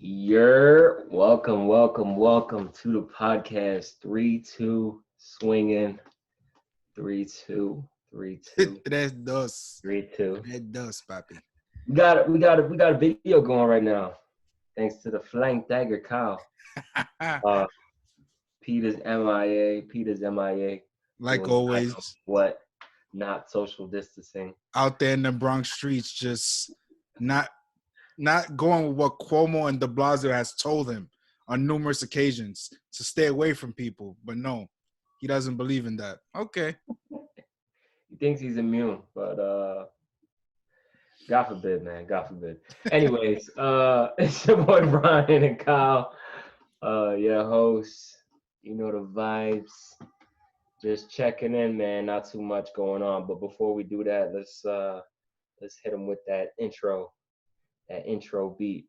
You're welcome to the podcast. 3-2 swinging. 3-2, 3-2, Tres dos. 3-2. Tres dos, papi. We got a video going right now. Thanks to the flank dagger Kyle. Uh, Peter's MIA. Like Doing always, what? Not social distancing. out there in the Bronx streets, just not going with what Cuomo and de Blasio has told him on numerous occasions to stay away from people. But no, he doesn't believe in that. Okay. He thinks he's immune, but God forbid, man. God forbid. Anyways, it's your boy Brian and Kyle, your hosts. You know the vibes. Just checking in, man. Not too much going on, but before we do that, let's hit them with that intro beat.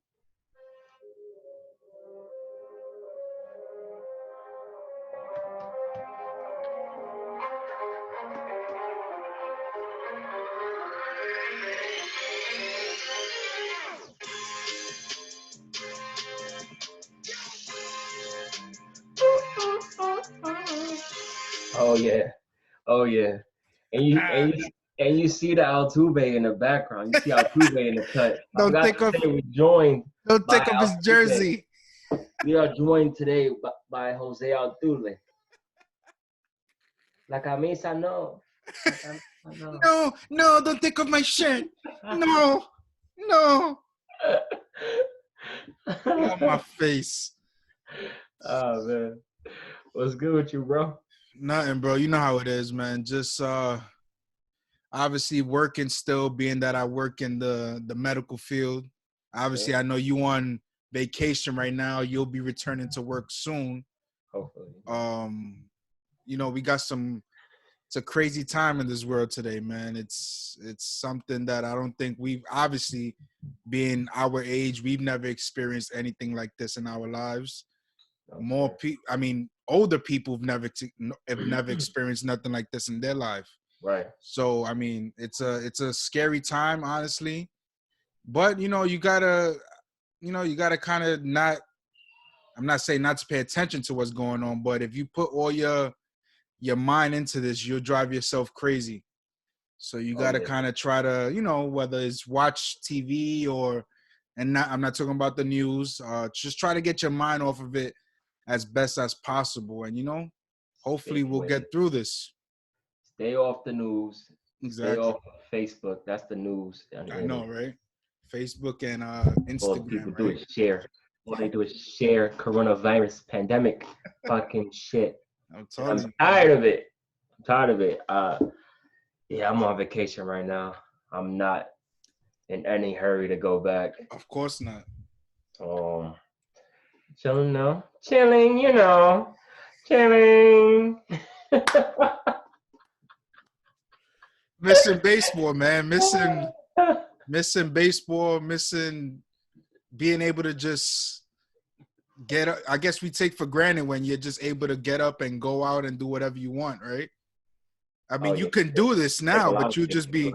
Oh yeah. And you see the Altuve in the background. You see Altuve in the cut. Don't take off his Altuve. jersey. We are joined today by Jose Altuve. La camisa no. No, don't take off my shirt. No. On my face. Oh man. What's good with you, bro? Nothing, bro. You know how it is, man. Just obviously working still, being that I work in the medical field. Obviously, Yeah. I know you on vacation right now. You'll be returning to work soon. Hopefully. We got it's a crazy time in this world today, man. It's something that I don't think we've obviously, being our age, we've never experienced anything like this in our lives. Okay. Older people have never experienced nothing like this in their life. Right. So, I mean, it's a scary time, honestly. But, you gotta kind of not, I'm not saying not to pay attention to what's going on, but if you put all your mind into this, you'll drive yourself crazy. So you got to kind of try to, whether it's watch TV I'm not talking about the news, just try to get your mind off of it as best as possible. And, hopefully we'll get through this. Stay off the news. Exactly. Stay off Facebook. That's the news. I know, right? Facebook and Instagram. All people right? do is share. All they do is share coronavirus pandemic fucking shit. I'm tired of it. Yeah, I'm on vacation right now. I'm not in any hurry to go back. Of course not. Chilling now. Chilling. Missing baseball, man. Missing baseball. Missing being able to just get up. I guess we take for granted when you're just able to get up and go out and do whatever you want, right? I mean, you can do this now, but you just be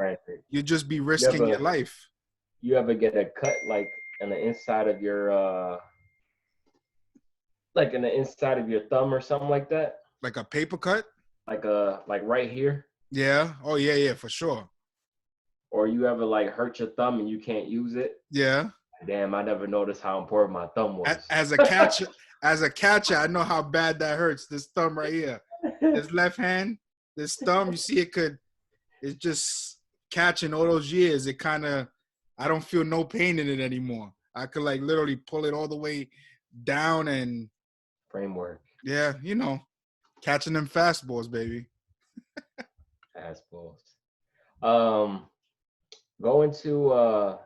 risking your life. You ever get a cut like on the inside of your thumb or something like that? Like a paper cut? Like right here? Yeah. Oh yeah, for sure. Or you ever hurt your thumb and you can't use it? Yeah. Damn, I never noticed how important my thumb was. As a catcher, I know how bad that hurts. This thumb right here. This left hand, this thumb, you see it's just catching all those years. It kind of, I don't feel no pain in it anymore. I could literally pull it all the way down and framework. Yeah, catching them fastballs, baby. Fastballs. Going to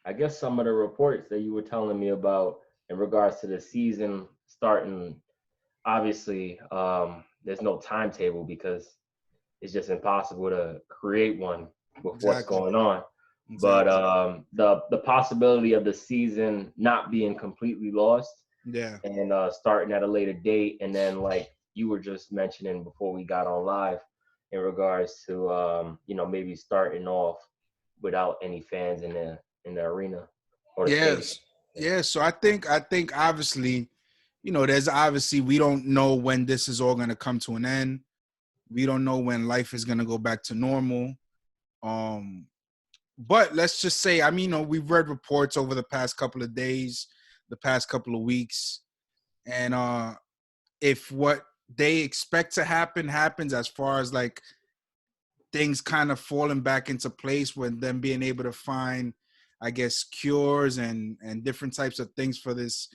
I guess some of the reports that you were telling me about in regards to the season starting. Obviously, there's no timetable because it's just impossible to create one with what's going on. Exactly. But the possibility of the season not being completely lost, and starting at a later date, and then you were just mentioning before we got on live, in regards to maybe starting off without any fans in the arena or the stadium. Yeah, so I think obviously, there's obviously we don't know when this is all gonna come to an end. We don't know when life is gonna go back to normal. Um, but let's just say, I mean, we've read reports over the past couple of days, the past couple of weeks, and if what they expect to happen happens, as far as like things kind of falling back into place with them being able to find, I guess, cures and different types of things for this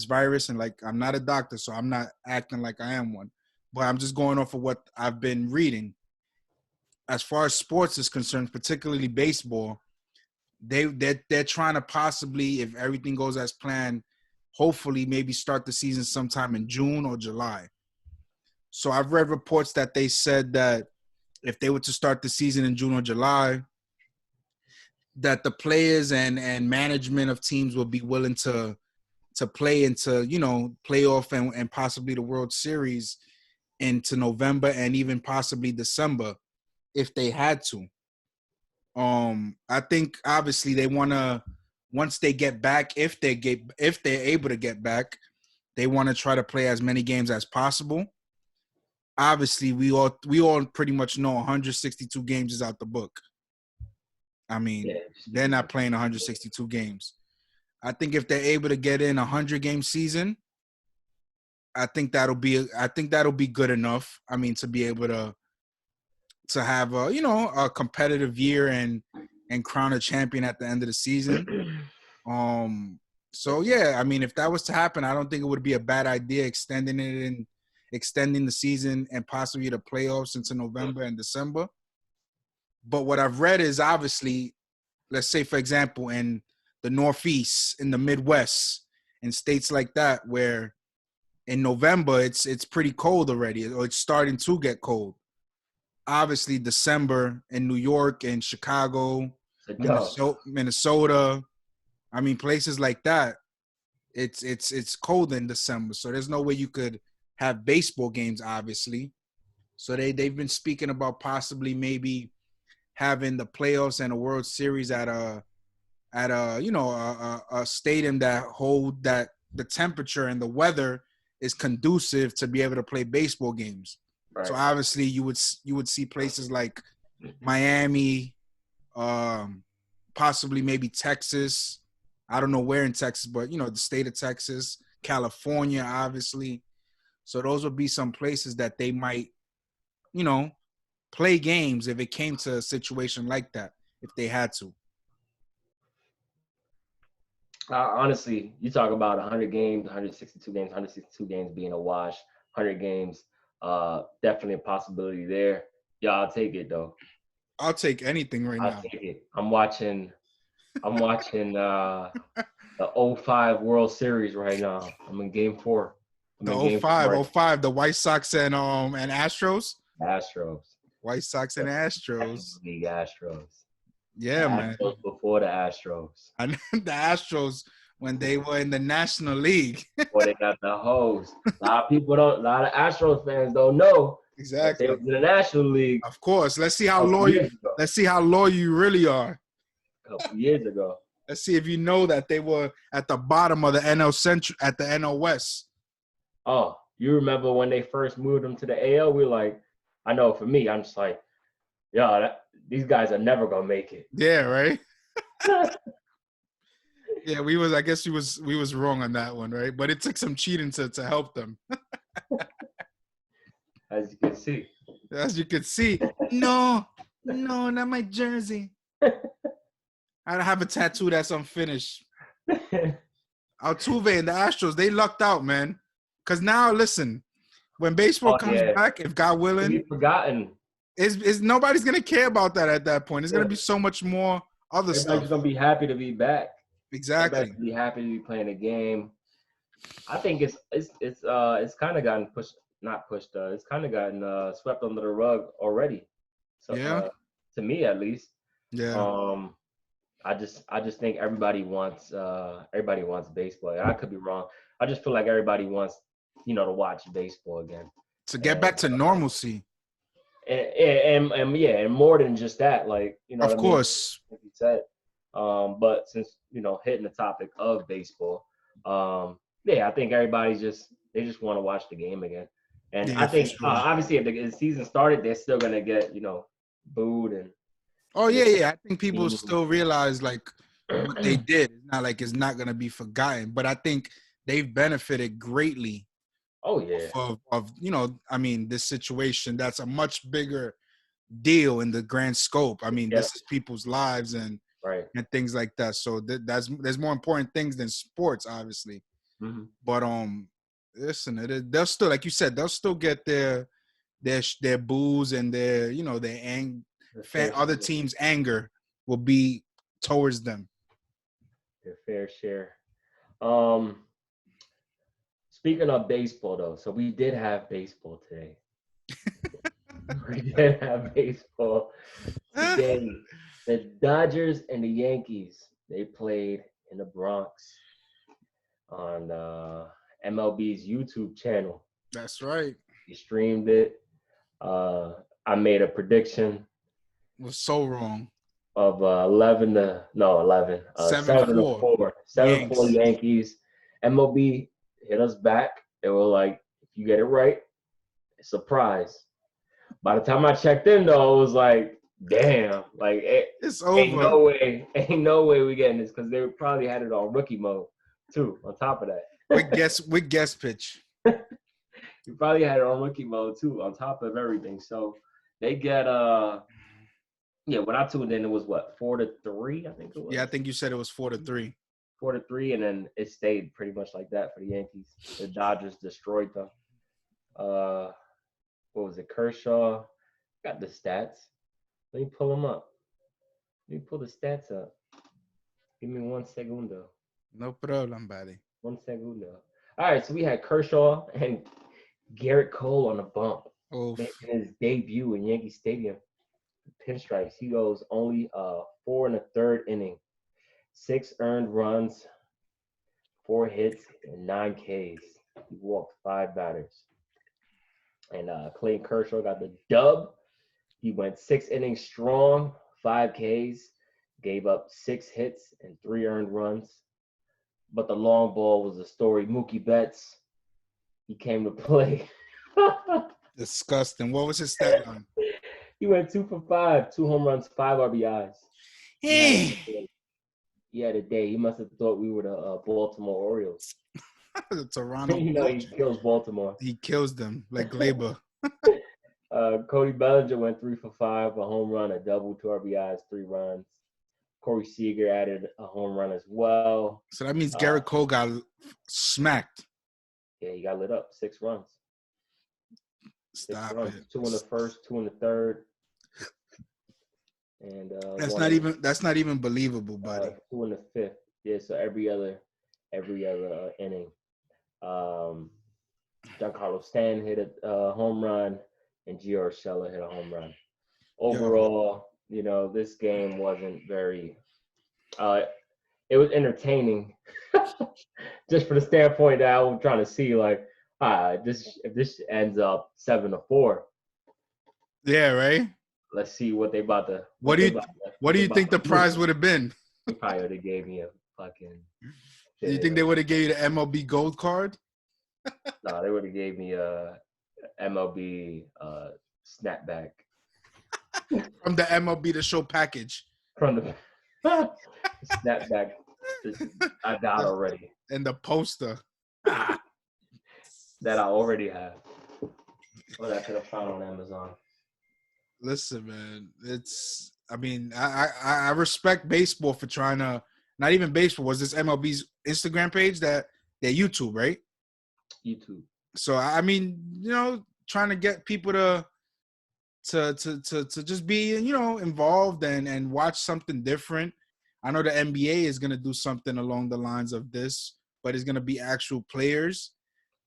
virus. And like, I'm not a doctor, so I'm not acting like I am one, but I'm just going off of what I've been reading. As far as sports is concerned, particularly baseball, they're trying to possibly, if everything goes as planned, hopefully maybe start the season sometime in June or July. So I've read reports that they said that if they were to start the season in June or July, that the players and management of teams will be willing to play into, playoff and possibly the World Series into November and even possibly December if they had to. I think obviously they want to, once they get back, if they're able to get back, they want to try to play as many games as possible. Obviously, we all pretty much know 162 games is out the book. I mean, they're not playing 162 games. I think if they're able to get in a 100-game season, I think that'll be good enough. I mean, to be able to have a competitive year and crown a champion at the end of the season. So yeah, I mean, if that was to happen, I don't think it would be a bad idea extending the season and possibly the playoffs into November and December. But what I've read is obviously, let's say, for example, in the Northeast, in the Midwest, in states like that, where in November it's pretty cold already, or it's starting to get cold. Obviously, December in New York and Chicago, Minnesota, I mean, places like that, it's cold in December, so there's no way you could have baseball games, obviously. So they've been speaking about possibly maybe having the playoffs and a World Series at a stadium that the temperature and the weather is conducive to be able to play baseball games. Right. So obviously you would see places like Miami, possibly maybe Texas. I don't know where in Texas, but the state of Texas, California, obviously. So those would be some places that they might, play games if it came to a situation like that, if they had to. Honestly, you talk about 100 games, 162 games being a wash, 100 games, definitely a possibility there. Yeah, I'll take it though. I'll take anything now. I'll take it. I'm watching the 05 World Series right now. I'm in game 4. The 05, the White Sox and Astros? Astros. White Sox and Astros. League Astros. Yeah, man. Before the Astros. And the Astros when they were in the National League. Before they got the hose. A lot of Astros fans don't know. Exactly. They were in the National League. Of course. Let's see how loyal you really are. A couple years ago. Let's see if you know that they were at the bottom of the NL Central, at the NL West. Oh, you remember when they first moved them to the AL? We're like, I know for me, I'm just like, these guys are never gonna make it. Yeah, right. Yeah, I guess we was wrong on that one, right? But it took some cheating to help them. As you can see. As you can see. No, not my jersey. I have a tattoo that's unfinished. Altuve and the Astros, they lucked out, man. Because now, listen, when baseball comes back, if God willing, we've forgotten. Is nobody's gonna care about that at that point. It's gonna be so much more other stuff. Everybody's gonna be happy to be back. Exactly. Everybody's be happy to be playing a game. I think it's kind of gotten pushed. Not pushed. It's kind of gotten swept under the rug already. So to me at least. Yeah. I just think everybody wants baseball. I could be wrong. I just feel like everybody wants to watch baseball again. To get back to normalcy. And more than just that, like, of course, like you said, But since hitting the topic of baseball, yeah, I think they just want to watch the game again. And I Yeah, for think sure. obviously if the season started, they're still gonna get booed Oh and yeah, it's yeah. I think people team. still realize like what they did. It's not like it's not gonna be forgotten. But I think they've benefited greatly Oh yeah, of I mean, this situation that's a much bigger deal in the grand scope. I mean, yeah, this is people's lives right. and things like that. So there's more important things than sports, obviously. Hmm. But listen, they'll still, like you said, they'll still get their boos and their The fair other share. teams' anger will be towards them. Their fair share. Um, Speaking of baseball, though, so we did have baseball today. We did have baseball today. The Dodgers and the Yankees, they played in the Bronx on MLB's YouTube channel. That's right. He streamed it. I made a prediction It was so wrong. of 7 to 7-4 4, 7-4 Yanks. Yankees. MLB hit us back. They were like, if you get it right, surprise. By the time I checked in, though, it was like, damn, like It's ain't over. ain't no way we getting this because they probably had it on rookie mode too. On top of that, With guess pitch. you probably had it on rookie mode too. On top of everything, so they get yeah. When I tuned in, it was what 4-3, I think it was. Yeah, I think you said it was 4-3. 4-3, and then it stayed pretty much like that for the Yankees. The Dodgers destroyed them. What was it? Kershaw got the stats. Let me pull them up. Let me pull the stats up. Give me 1 segundo. No problem, buddy. 1 segundo. All right, so we had Kershaw and Garrett Cole on the bump. Oh, Making his debut in Yankee Stadium. Pinstripes. He goes only 4 1/3 inning. 6 earned runs, 4 hits, and 9 Ks. He walked 5 batters. And Clayton Kershaw got the dub. He went 6 innings strong, 5 Ks, gave up 6 hits and 3 earned runs. But the long ball was the story. Mookie Betts, he came to play. disgusting. What was his stat line? He went 2 for 5, 2 home runs, 5 RBIs. He had a day. He must have thought we were the Baltimore Orioles. The Toronto. He kills Baltimore. He kills them like Glaber. Cody Bellinger went 3 for 5, a home run, a double, 2 RBIs, 3 runs. Corey Seager added a home run as well. So that means Garrett Cole got smacked. Yeah, he got lit up. 6 runs. Stop 6 runs. it. 2 in the first, 2 in the third. And that's not even believable, buddy. 2 in the fifth. Yeah, so every other inning. Giancarlo Stanton hit a home run, and Gio Urshela hit a home run. Overall, this game wasn't very. It was entertaining, just for the standpoint that I was trying to see, like, if this ends up 7-4. Yeah, right. Let's see what they about to. What do you think the prize would have been? They probably would have gave me a fucking. Do you think they would have gave you the MLB Gold card? No, they would have gave me a MLB snapback From the MLB The Show package. from the snapback. I got already And the poster. that I already have. What I could have found on Amazon. Listen, man, I respect baseball for trying to, not even baseball, was this MLB's Instagram page their YouTube, right? YouTube. So, I mean, trying to get people to just be, involved and watch something different. I know the NBA is going to do something along the lines of this, but it's going to be actual players.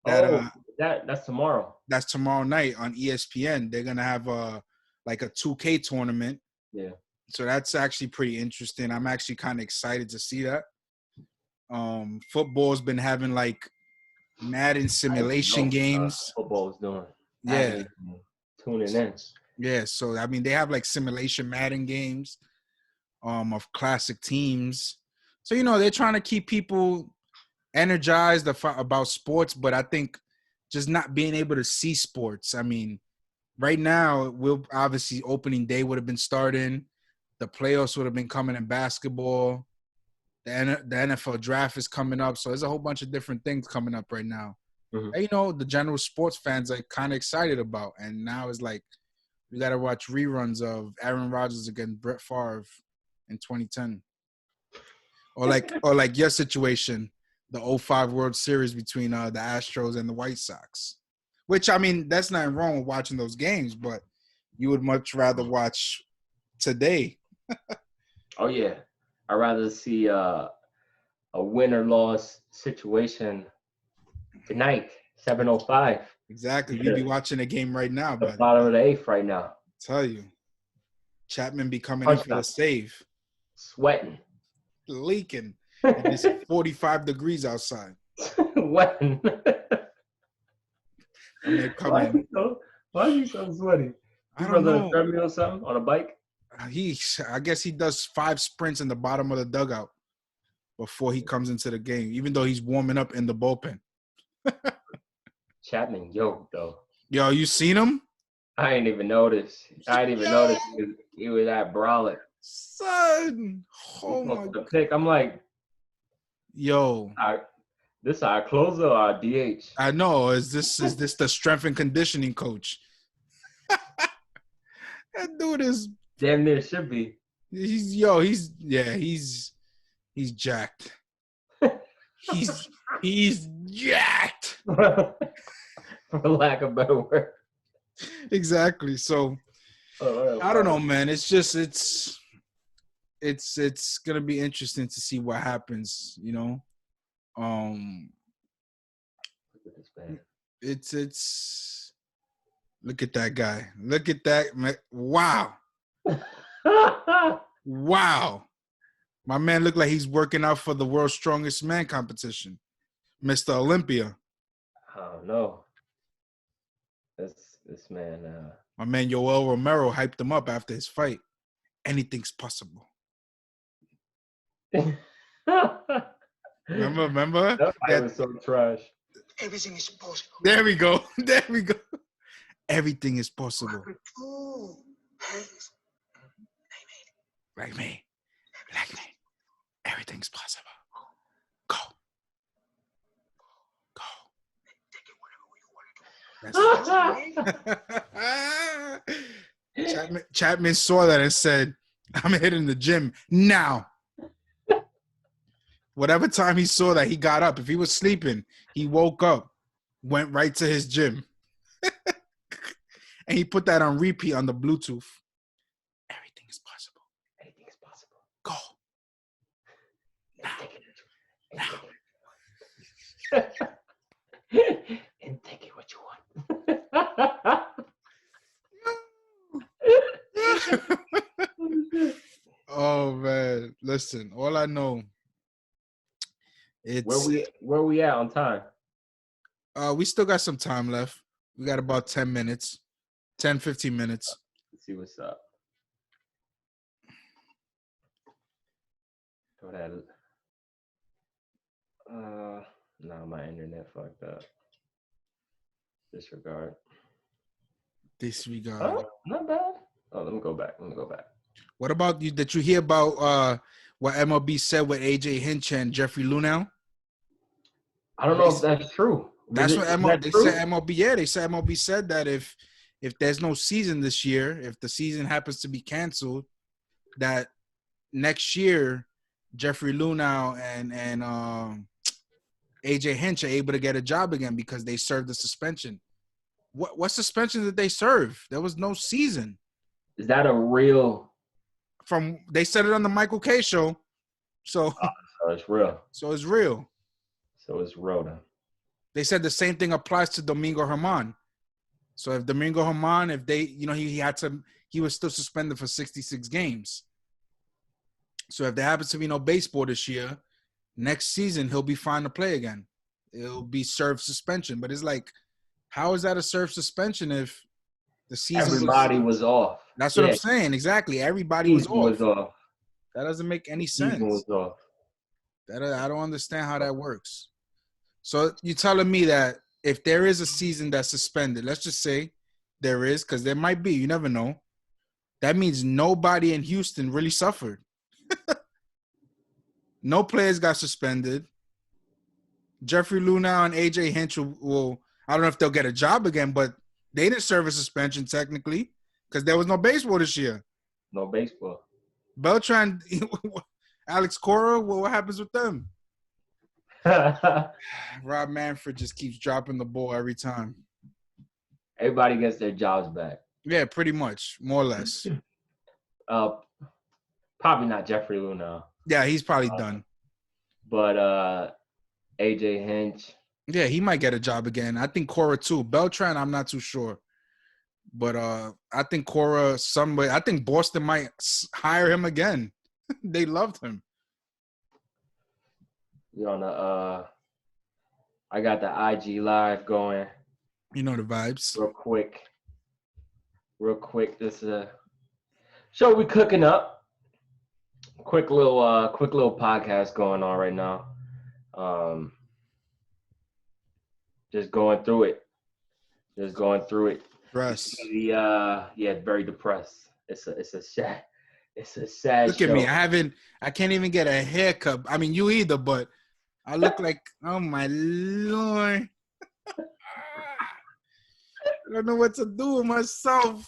That's tomorrow. That's tomorrow night on ESPN. They're going to have a 2K tournament. Yeah. So that's actually pretty interesting. I'm actually kind of excited to see that. Football's been having like Madden simulation games. Football's doing. Yeah. Tuning in. Yeah. So, I mean, they have like simulation Madden games. of classic teams. So, you know, they're trying to keep people energized about sports, but I think just not being able to see sports. I mean, right now, we'll obviously opening day would have been starting. The playoffs would have been coming in basketball. The NFL draft is coming up. So there's a whole bunch of different things coming up right now. Mhm. And, you know, the general sports fans are kind of excited about. And now it's like we got to watch reruns of Aaron Rodgers against Brett Favre in 2010. Or like your situation, the 05 World Series between the Astros and the White Sox. Which, I mean, that's not wrong with watching those games, but you would much rather watch today. Oh yeah, I'd rather see a win or loss situation tonight, 7:05. Exactly. We'd be watching a game right now, The but bottom of the eighth right now. tell you, Chapman be coming in for the save, Sweating. leaking, and it's 45 degrees outside. Sweating. And they're coming. Why is he so sweaty? I You don't brother know. treadmill or something on a bike? I guess he does 5 sprints in the bottom of the dugout before he comes into the game, even though he's warming up in the bullpen. Chapman yoked though. Yo, you seen him? I ain't even noticed. I didn't even notice he was that brolic. Son. Oh my The pick. I'm like, yo. This our closer or our DH? I know. Is this the strength and conditioning coach? That dude is Damn near should be. he's jacked. He's jacked. For lack of better word. Exactly. So I don't know, man. It's just it's gonna be interesting to see what happens, you know. It's look at that guy. Look at that. Wow. Wow. My man looked like he's working out for the World's Strongest Man competition. Mr. Olympia. Oh no. This man My man Yoel Romero hyped him up after his fight. Anything's possible. Remember? That fight was so trash. Everything is possible. There we go. There we go. Everything is possible. Like me. Everything's possible. Go. Chapman saw that and said, I'm hitting the gym now. Whatever time he saw that, he got up. If he was sleeping, he woke up, went right to his gym. And he put that on repeat on the Bluetooth. Everything is possible. Anything is possible. Go. And take it what you want. Oh man, listen. All I know, it's where we at on time? we still got some time left. We got about 10 minutes, 10, 15 minutes. Let's see what's up. Go ahead. No, my internet fucked up. Disregard. Oh, not bad. Oh, let me go back. What about you? Did you hear about what MLB said with AJ Hinch and Jeffrey Lunau? I don't know if that's true. That's what MLB said. MLB, yeah, they said MLB said that if there's no season this year, if the season happens to be canceled, that next year Jeffrey Lunau and AJ Hinch are able to get a job again because they served the suspension. What suspension did they serve? There was no season. Is that a real? They said it on the Michael K show, so it's real. So it's real. So it's real then. They said the same thing applies to Domingo Germán. So if Domingo Germán, if they, he was still suspended for 66 games. So if there happens to be no baseball this year, next season he'll be fine to play again. It'll be served suspension. But it's like, how is that a served suspension if the season everybody was off? That's what I'm saying. Exactly. Everybody was off. That doesn't make any Season sense. was off. I don't understand how that works. So you're telling me that if there is a season that's suspended, let's just say there is, because there might be, you never know. That means nobody in Houston really suffered. No players got suspended. Jeffrey Lunau and AJ Hinch will, I don't know if they'll get a job again, but they didn't serve a suspension technically because there was no baseball this year. No baseball. Beltran, Alex Cora, what happens with them? Rob Manfred just keeps dropping the ball every time. Everybody gets their jobs back. Yeah, pretty much, more or less. Probably not Jeffrey Lunau. Yeah, he's probably done. But AJ Hinch. Yeah, he might get a job again. I think Cora too. Beltran, I'm not too sure. But I think Cora, I think Boston might hire him again. They loved him. You on the I got the IG live going. You know the vibes. Real quick. This is a show we cooking up. Quick little podcast going on right now. Just going through it. Dress. Very depressed. It's a sad Look show. at me. I can't even get a haircut. I mean, you either, but I look like, oh my Lord. I don't know what to do with myself.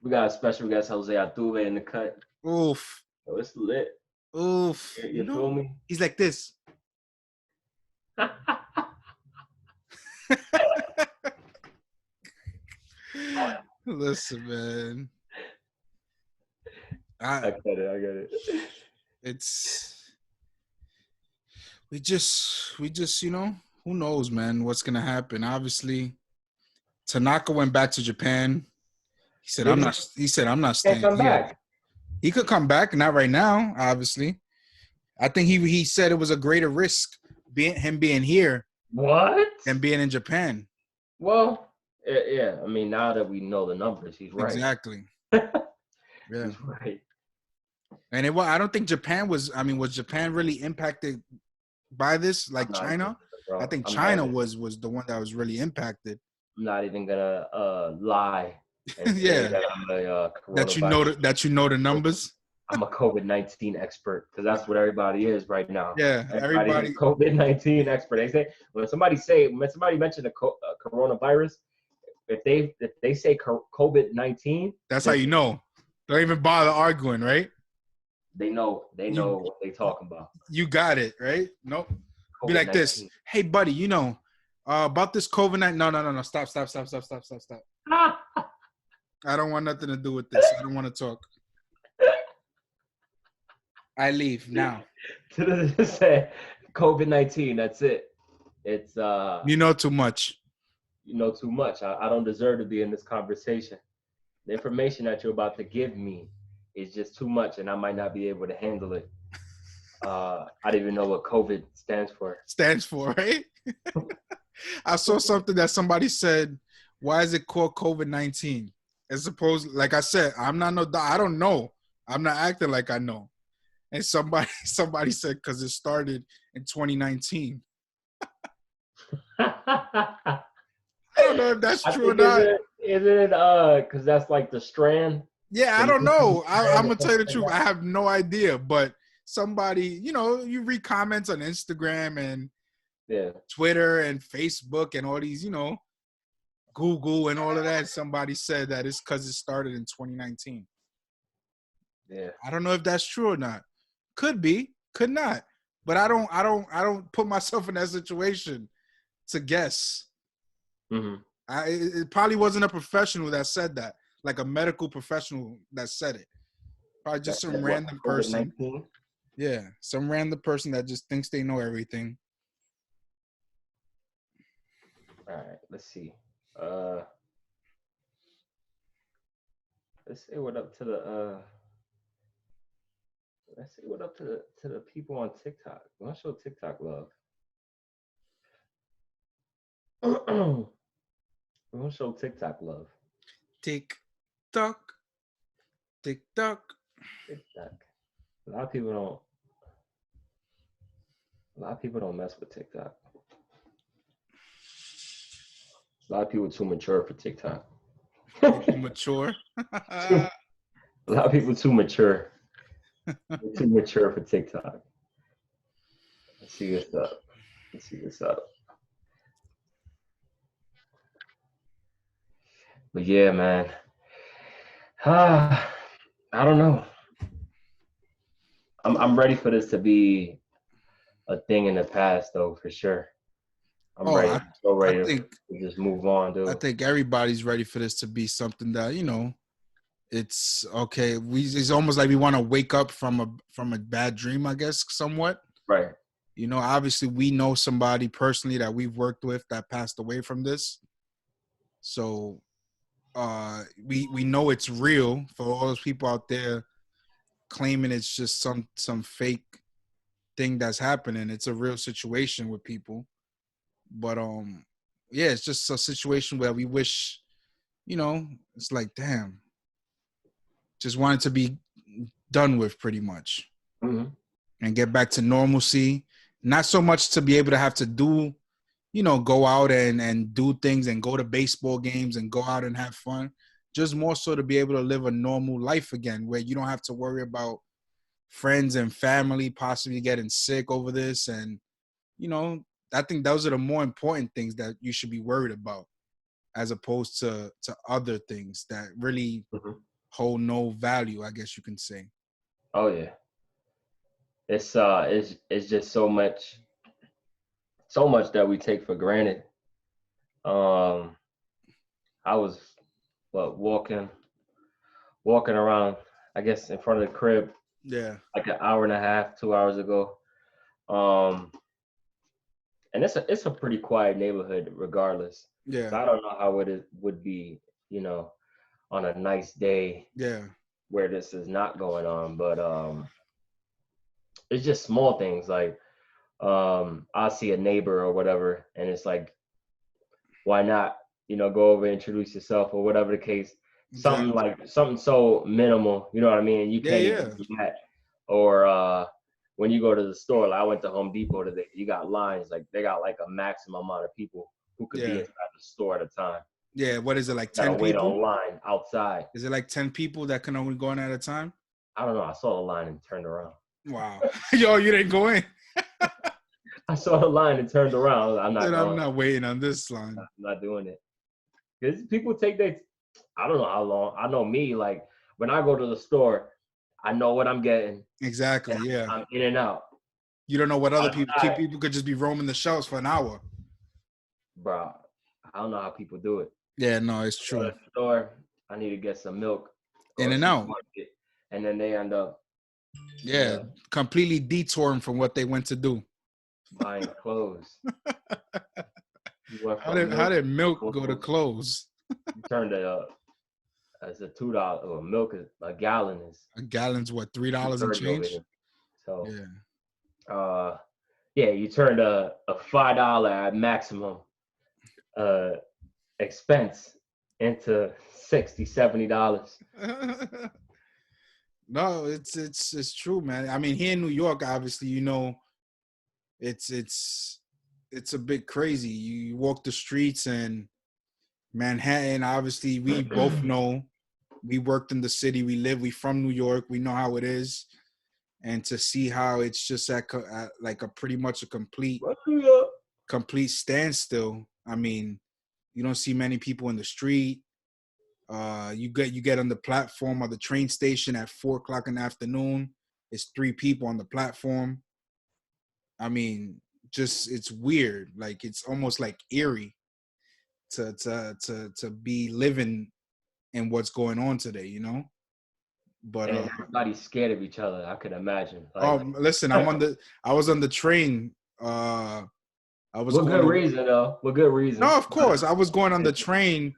We got a special guest, Jose Altuve, in the cut. Oof. Oh, it's lit. Oof. You feel me? He's like this. Listen, man. I get it. We just, who knows, man, what's gonna happen. Obviously, Tanaka went back to Japan. He said, I'm not staying come here. back. He could come back, not right now, obviously. I think he said it was a greater risk him being here What? than being in Japan. Well, yeah. I mean, now that we know the numbers, he's right. Exactly. Yeah. He's right. And I don't think Japan was Japan really impacted by this, like China? I think China was the one that was really impacted. I'm not even gonna lie. Yeah. That you know the numbers. I'm a COVID-19 expert because that's what everybody is right now. Yeah, everybody COVID-19 expert. They say when somebody mentioned a coronavirus, if they say COVID-19, that's how you know. Don't even bother arguing, right? They know what they talking about. You got it, right? Nope. COVID-19. Be like this. Hey, buddy, about this COVID-19. No. Stop. I don't want nothing to do with this. I don't want to talk. I leave now. Say COVID-19. That's it. It's you know too much. You know too much. I don't deserve to be in this conversation. The information that you're about to give me is just too much, and I might not be able to handle it. I don't even know what COVID stands for. Stands for, right? I saw something that somebody said. Why is it called COVID-19? As opposed, like I said, I don't know. I'm not acting like I know. And somebody said because it started in 2019. I don't know if that's true or not. Is it because that's like the strand? Yeah, I don't know. I'm gonna tell you the truth. I have no idea. But somebody, you read comments on Instagram and Twitter and Facebook and all these, Google and all of that. Somebody said that it's because it started in 2019. Yeah. I don't know if that's true or not. Could be, could not. But I don't put myself in that situation to guess. Mm-hmm. It probably wasn't a professional that said that, like a medical professional that said it. Probably just some random person. COVID-19? Yeah, some random person that just thinks they know everything. All right, let's see. Let's say what up to the people on TikTok. I want to show TikTok love. We want to show TikTok love. TikTok. A lot of people don't. A lot of people don't mess with TikTok. A lot of people too mature for TikTok. Mature. A lot of people too mature. They're too mature for TikTok. Let's see what's up. Let's see what's up. But yeah, man. I don't know. I'm ready for this to be a thing in the past, though, for sure. I'm ready. So ready to just move on, dude. I think everybody's ready for this to be something that, you know, it's okay. It's almost like we want to wake up from a bad dream, I guess, somewhat. Right. You know, obviously we know somebody personally that we've worked with that passed away from this. So we know it's real for all those people out there claiming it's just some fake thing that's happening. It's a real situation with people. But yeah, it's just a situation where we wish, you know, it's like, damn, just want it to be done with pretty much. Mm-hmm. And get back to normalcy. Not so much to be able to have to do, you know, go out and do things and go to baseball games and go out and have fun. Just more so to be able to live a normal life again where you don't have to worry about friends and family possibly getting sick over this. And, you know, I think those are the more important things that you should be worried about as opposed to other things that really hold no value, I guess you can say. Oh yeah. It's just so much that we take for granted. I was walking around, I guess, in front of the crib. Yeah. Like an hour and a half, 2 hours ago. And it's a pretty quiet neighborhood regardless. Yeah. So I don't know how it would be, you know, on a nice day. Yeah. Where this is not going on, but it's just small things like I'll see a neighbor or whatever, and it's like, why not, you know, go over and introduce yourself or whatever the case. Something so minimal, you know what I mean? You can't even do that. Or when you go to the store, like I went to Home Depot today, you got lines, like they got like a maximum amount of people who could be inside the store at a time. Yeah, what is it, like 10 people? Wait online outside. Is it like 10 people that can only go in at a time? I don't know. I saw the line and turned around. Wow. Yo, you didn't go in? I saw the line and turned around. I'm not waiting on this line. I'm not doing it. Because people take I don't know how long. I know me, like when I go to the store, I know what I'm getting. Exactly, yeah. I'm in and out. You don't know what other people could just be roaming the shelves for an hour. Bro, I don't know how people do it. Yeah, no, it's true. Go to the store, I need to get some milk. In and out. And then they end up completely detouring from what they went to do. Buying clothes. How did milk go to clothes? You turned it up as a $2 or milk is a gallon is. A gallon's what, $3 and change? So you turned a $5 at maximum expense into $60-$70. No, it's true, man. I mean, here in New York, obviously, you know, it's a bit crazy. You walk the streets and Manhattan, obviously, we both know. We worked in the city. We from New York. We know how it is. And to see how it's just at like a pretty much a complete standstill. I mean, you don't see many people in the street. You get on the platform of the train station at 4:00 in the afternoon. It's 3 people on the platform. I mean, just it's weird. Like it's almost like eerie to be living in what's going on today, you know. But everybody's scared of each other. I could imagine. Listen, I was on the train. What good reason? No, of course. I was going on the train.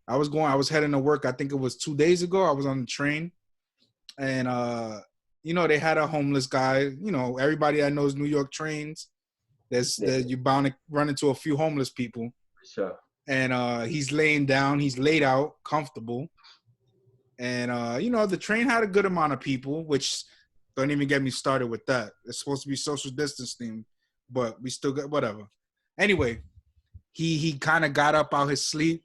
I was heading to work. I think it was 2 days ago. I was on the train, and you know, they had a homeless guy. You know, everybody that knows New York trains, you're bound to run into a few homeless people. Sure. And he's laying down. He's laid out, comfortable. And you know, the train had a good amount of people, which Don't even get me started with that. It's supposed to be social distancing, but we still got whatever. Anyway, he kind of got up out his sleep.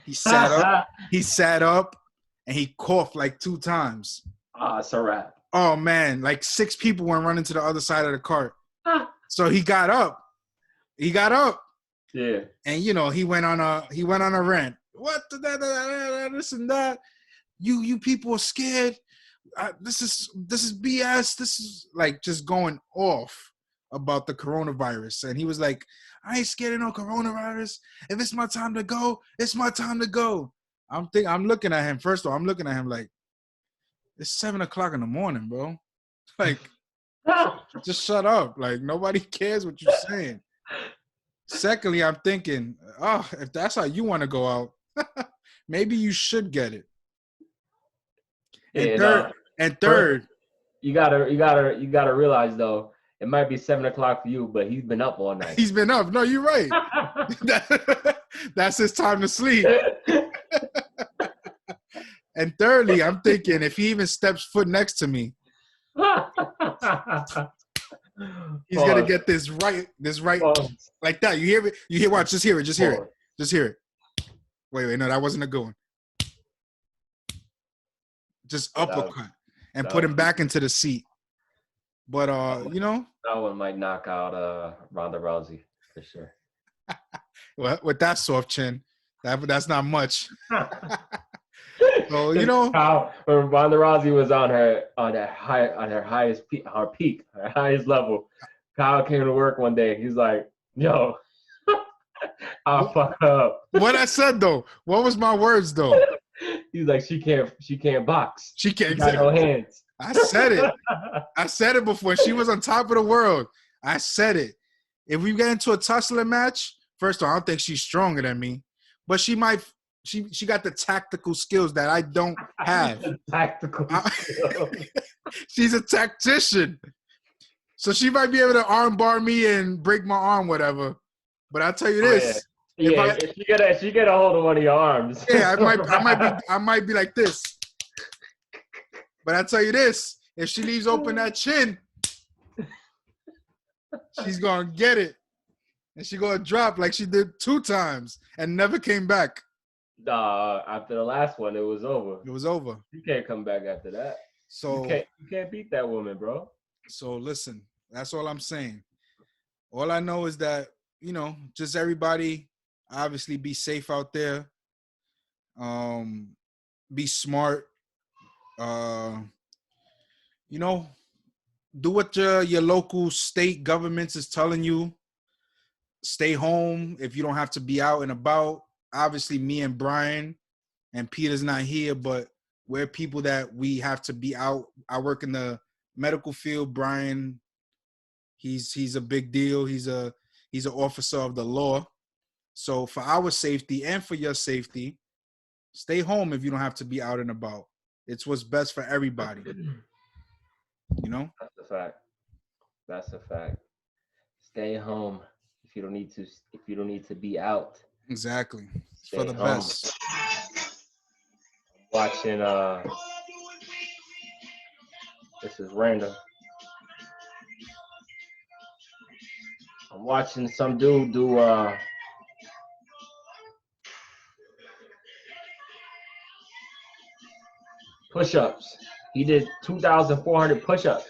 He sat up. He sat up and he coughed like 2 times. It's a wrap. Oh man, like 6 people went running to the other side of the cart. So he got up. Yeah. And he went on a rant. What this and that? You people are scared. This is BS. This is like just going off about the coronavirus. And he was like, I ain't scared of no coronavirus. If it's my time to go, it's my time to go. I'm looking at him. First of all, I'm looking at him like, it's 7:00 in the morning, bro. Like, just shut up. Like, nobody cares what you're saying. Secondly, I'm thinking, if that's how you want to go out, maybe you should get it. And third, you gotta realize though, it might be 7:00 for you, but he's been up all night. He's been up. No, you're right. That's his time to sleep. And thirdly, I'm thinking if he even steps foot next to me, he's gonna get this right like that. You hear it? You hear? Watch. Just hear it. Wait. No, that wasn't a good one. Just uppercut and put him back into the seat. But that one might knock out Ronda Rousey for sure. Well, with that soft chin, that's not much. So Kyle, when Ronda Rousey was on her highest peak, her highest level, Kyle came to work one day. He's like, "Yo, I'll fuck up." What I said though? What was my words though? He's like, she can't box. She can't. She got no hands. I said it. I said it before. She was on top of the world. I said it. If we get into a tussling match, first of all, I don't think she's stronger than me, but she might. She got the tactical skills that I don't have. Skills. She's a tactician, so she might be able to armbar me and break my arm, whatever. But I'll tell you this. If she get a hold of one of your arms. Yeah, I might be like this. But I tell you this, if she leaves open that chin, she's gonna get it. And she's gonna drop like she did 2 times and never came back. After the last one, it was over. It was over. You can't come back after that. So you can't beat that woman, bro. So listen, that's all I'm saying. All I know is that, just everybody obviously be safe out there. Be smart. Do what your local state governments is telling you. Stay home if you don't have to be out and about. Obviously, me and Brian and Peter's not here, but we're people that we have to be out. I work in the medical field. Brian, he's a big deal. He's an officer of the law. So for our safety and for your safety, stay home if you don't have to be out and about. It's what's best for everybody. That's a fact. Stay home if you don't need to be out. Exactly. It's Stay for the home. best. Watching this is random. I'm watching some dude do push-ups. He did 2,400 push-ups.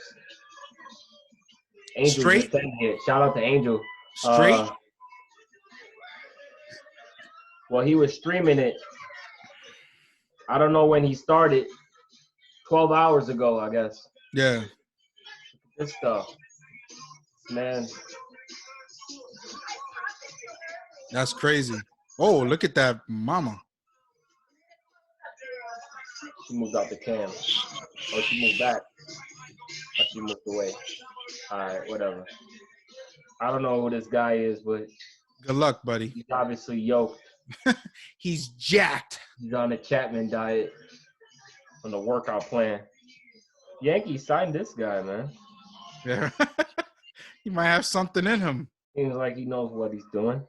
Angel Straight? Shout out to Angel. Straight? Well, he was streaming it. I don't know when he started. 12 hours ago, I guess. Yeah. Good stuff. Man. That's crazy. Oh, look at that mama. She moved out the cam. Oh, she moved back. Or she moved away. All right, whatever. I don't know who this guy is, but good luck, buddy. He's obviously yoked. He's jacked. He's on the Chapman diet, on the workout plan. Yankees signed this guy, man. Yeah. He might have something in him. Seems like he knows what he's doing.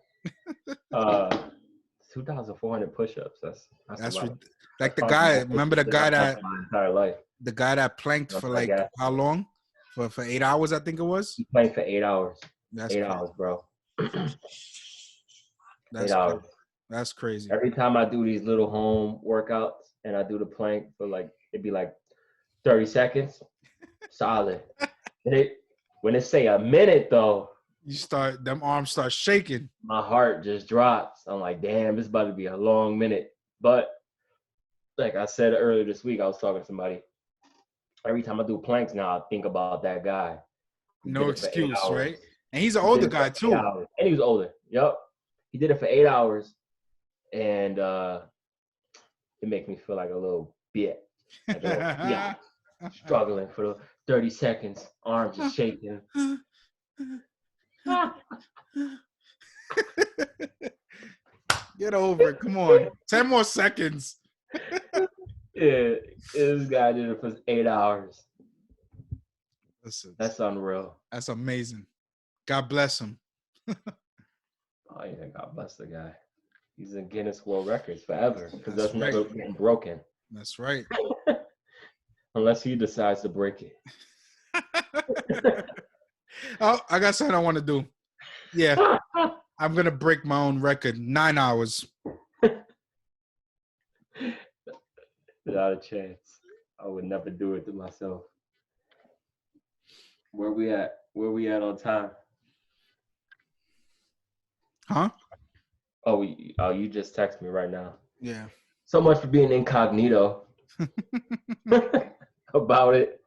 2,400 push-ups. That's That's a lot. like the Probably guy. more Remember the push-ups guy than I've that done my entire life. the guy that planked That's for like like gas. how long? For 8 hours, I think it was. He playing for 8 hours. That's 8 hours, bro. That's 8 hours. That's crazy. Every time I do these little home workouts and I do the plank for like, it'd be like 30 seconds, solid. When it say a minute though, Them arms start shaking. my heart just drops. I'm like, damn, this is about to be a long minute. But like I said earlier this week, I was talking to somebody. Every time I do planks now, I think about that guy. who No did it for 8 excuse, hours. right? And he's an He older did it for guy 8 too. hours. And he was older. Yep. He did it for 8 hours. And it makes me feel like a little bit. Like a little biatch, struggling for the 30 seconds, arms just shaking. Get over it. Come on. 10 more seconds. Yeah, this guy did it for 8 hours. Listen, That's unreal. that's amazing. God bless him. Oh yeah, God bless the guy. He's in Guinness World Records forever because That's that's never right. getting broken That's right. unless he decides to break it. Oh, I got something I want to do. Yeah, I'm going to break my own record. 9 hours. Without a chance. I would never do it to myself. Where we at? Where we at on time? Huh? Oh, you just text me right now. Yeah. So much for being incognito about it.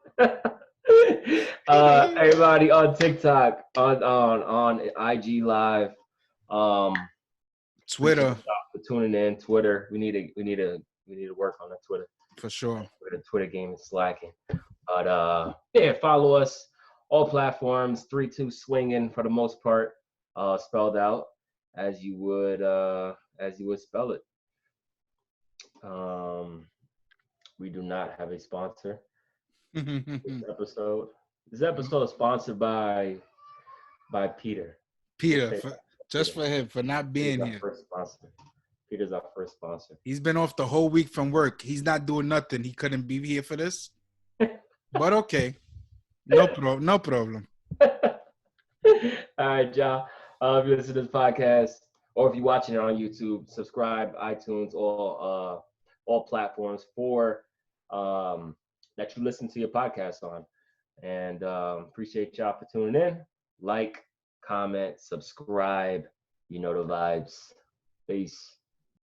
Everybody on TikTok, on IG Live, Twitter, appreciate y'all for tuning in. Twitter, we need to work on the Twitter. for sure. The Twitter game is slacking. But yeah, follow us all platforms. 3-2 swinging for the most part, spelled out as you would spell it. We do not have a sponsor this episode. This episode is sponsored by Peter. Peter, for him, for not being Peter's here. our first sponsor. Peter's our first sponsor. He's been off the whole week from work. He's not doing nothing. He couldn't be here for this. But okay. No problem. All right, y'all. If you listen to this podcast, or if you're watching it on YouTube, subscribe, iTunes, all platforms for that you listen to your podcast on. And appreciate y'all for tuning in. Like, comment, subscribe. You know the vibes. Peace.